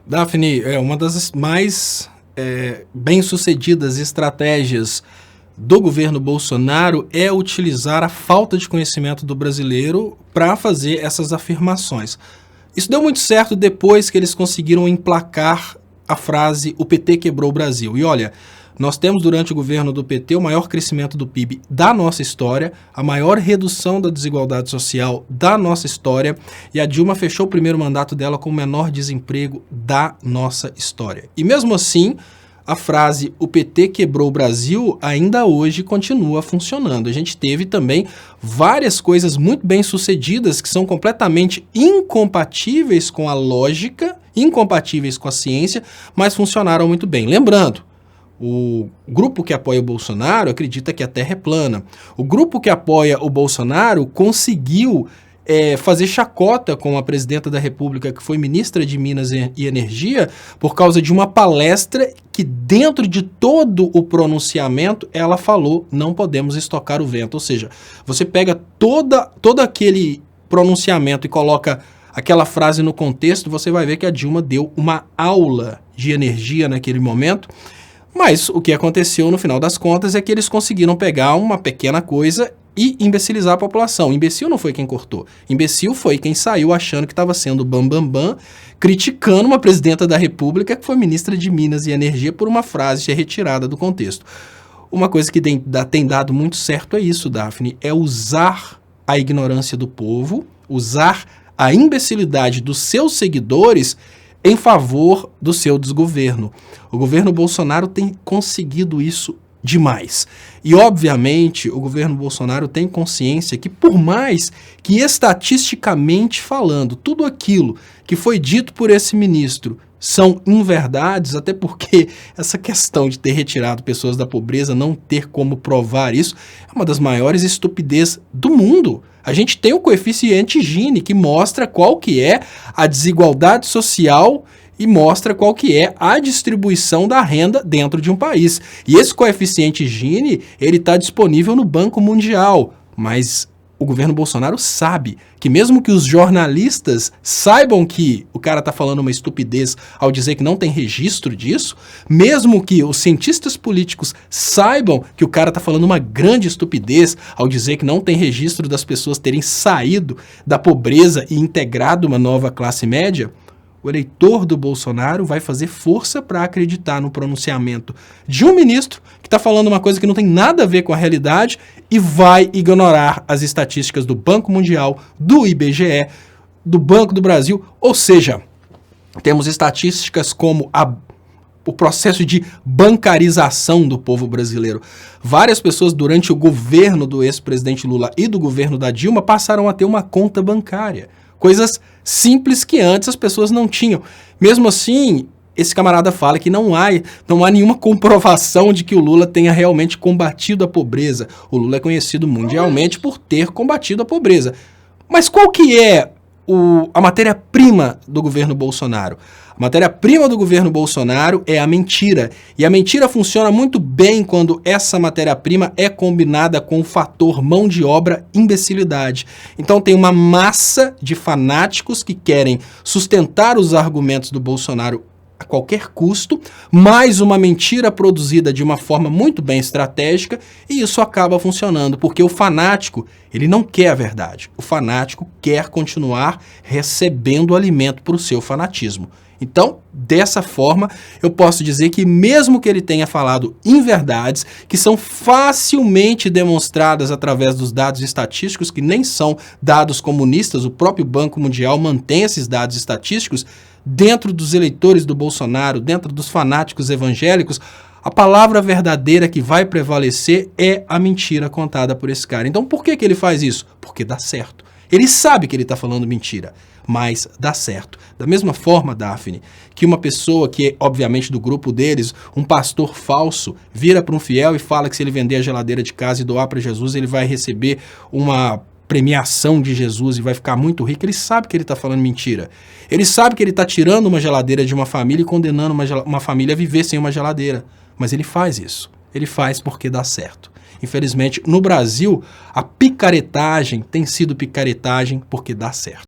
Daphne, uma das mais bem-sucedidas estratégias do governo Bolsonaro é utilizar a falta de conhecimento do brasileiro para fazer essas afirmações. Isso deu muito certo depois que eles conseguiram emplacar a frase "o PT quebrou o Brasil". E olha, nós temos durante o governo do PT o maior crescimento do PIB da nossa história, a maior redução da desigualdade social da nossa história, e a Dilma fechou o primeiro mandato dela com o menor desemprego da nossa história. E mesmo assim, a frase "o PT quebrou o Brasil" ainda hoje continua funcionando. A gente teve também várias coisas muito bem sucedidas que são completamente incompatíveis com a lógica, incompatíveis com a ciência, mas funcionaram muito bem. Lembrando, o grupo que apoia o Bolsonaro acredita que a Terra é plana. O grupo que apoia o Bolsonaro conseguiu fazer chacota com a presidenta da República, que foi ministra de Minas e Energia, por causa de uma palestra que, dentro de todo o pronunciamento, ela falou: não podemos estocar o vento. Ou seja, você pega todo aquele pronunciamento e coloca aquela frase no contexto, você vai ver que a Dilma deu uma aula de energia naquele momento. Mas o que aconteceu no final das contas é que eles conseguiram pegar uma pequena coisa e imbecilizar a população. Imbecil não foi quem cortou. Imbecil foi quem saiu achando que estava sendo bambambam, criticando uma presidenta da República que foi ministra de Minas e Energia por uma frase retirada do contexto. Uma coisa que tem dado muito certo é isso, Daphne, é usar a ignorância do povo, usar a imbecilidade dos seus seguidores em favor do seu desgoverno. O governo Bolsonaro tem conseguido isso demais. E, obviamente, o governo Bolsonaro tem consciência que, por mais que estatisticamente falando, tudo aquilo que foi dito por esse ministro são inverdades, até porque essa questão de ter retirado pessoas da pobreza, não ter como provar isso, é uma das maiores estupidez do mundo. A gente tem o coeficiente Gini, que mostra qual que é a desigualdade social e mostra qual que é a distribuição da renda dentro de um país. E esse coeficiente Gini, ele está disponível no Banco Mundial, mas o governo Bolsonaro sabe que mesmo que os jornalistas saibam que o cara está falando uma estupidez ao dizer que não tem registro disso, mesmo que os cientistas políticos saibam que o cara está falando uma grande estupidez ao dizer que não tem registro das pessoas terem saído da pobreza e integrado uma nova classe média, o eleitor do Bolsonaro vai fazer força para acreditar no pronunciamento de um ministro que está falando uma coisa que não tem nada a ver com a realidade e vai ignorar as estatísticas do Banco Mundial, do IBGE, do Banco do Brasil. Ou seja, temos estatísticas como o processo de bancarização do povo brasileiro. Várias pessoas durante o governo do ex-presidente Lula e do governo da Dilma passaram a ter uma conta bancária. Coisas simples que antes as pessoas não tinham. Mesmo assim, esse camarada fala que não há nenhuma comprovação de que o Lula tenha realmente combatido a pobreza. O Lula é conhecido mundialmente por ter combatido a pobreza. Mas qual que é a matéria-prima do governo Bolsonaro? A matéria-prima do governo Bolsonaro é a mentira. E a mentira funciona muito bem quando essa matéria-prima é combinada com o fator mão de obra imbecilidade. Então tem uma massa de fanáticos que querem sustentar os argumentos do Bolsonaro a qualquer custo, mais uma mentira produzida de uma forma muito bem estratégica, e isso acaba funcionando, porque o fanático, ele não quer a verdade. O fanático quer continuar recebendo alimento para o seu fanatismo. Então, dessa forma, eu posso dizer que mesmo que ele tenha falado inverdades, que são facilmente demonstradas através dos dados estatísticos, que nem são dados comunistas, o próprio Banco Mundial mantém esses dados estatísticos, dentro dos eleitores do Bolsonaro, dentro dos fanáticos evangélicos, a palavra verdadeira que vai prevalecer é a mentira contada por esse cara. Então, por que ele faz isso? Porque dá certo. Ele sabe que ele está falando mentira, mas dá certo. Da mesma forma, Daphne, que uma pessoa que é, obviamente, do grupo deles, um pastor falso, vira para um fiel e fala que se ele vender a geladeira de casa e doar para Jesus, ele vai receber uma premiação de Jesus e vai ficar muito rico. Ele sabe que ele está falando mentira. Ele sabe que ele está tirando uma geladeira de uma família e condenando uma família a viver sem uma geladeira. Mas ele faz isso. Ele faz porque dá certo. Infelizmente, no Brasil, a picaretagem tem sido picaretagem porque dá certo.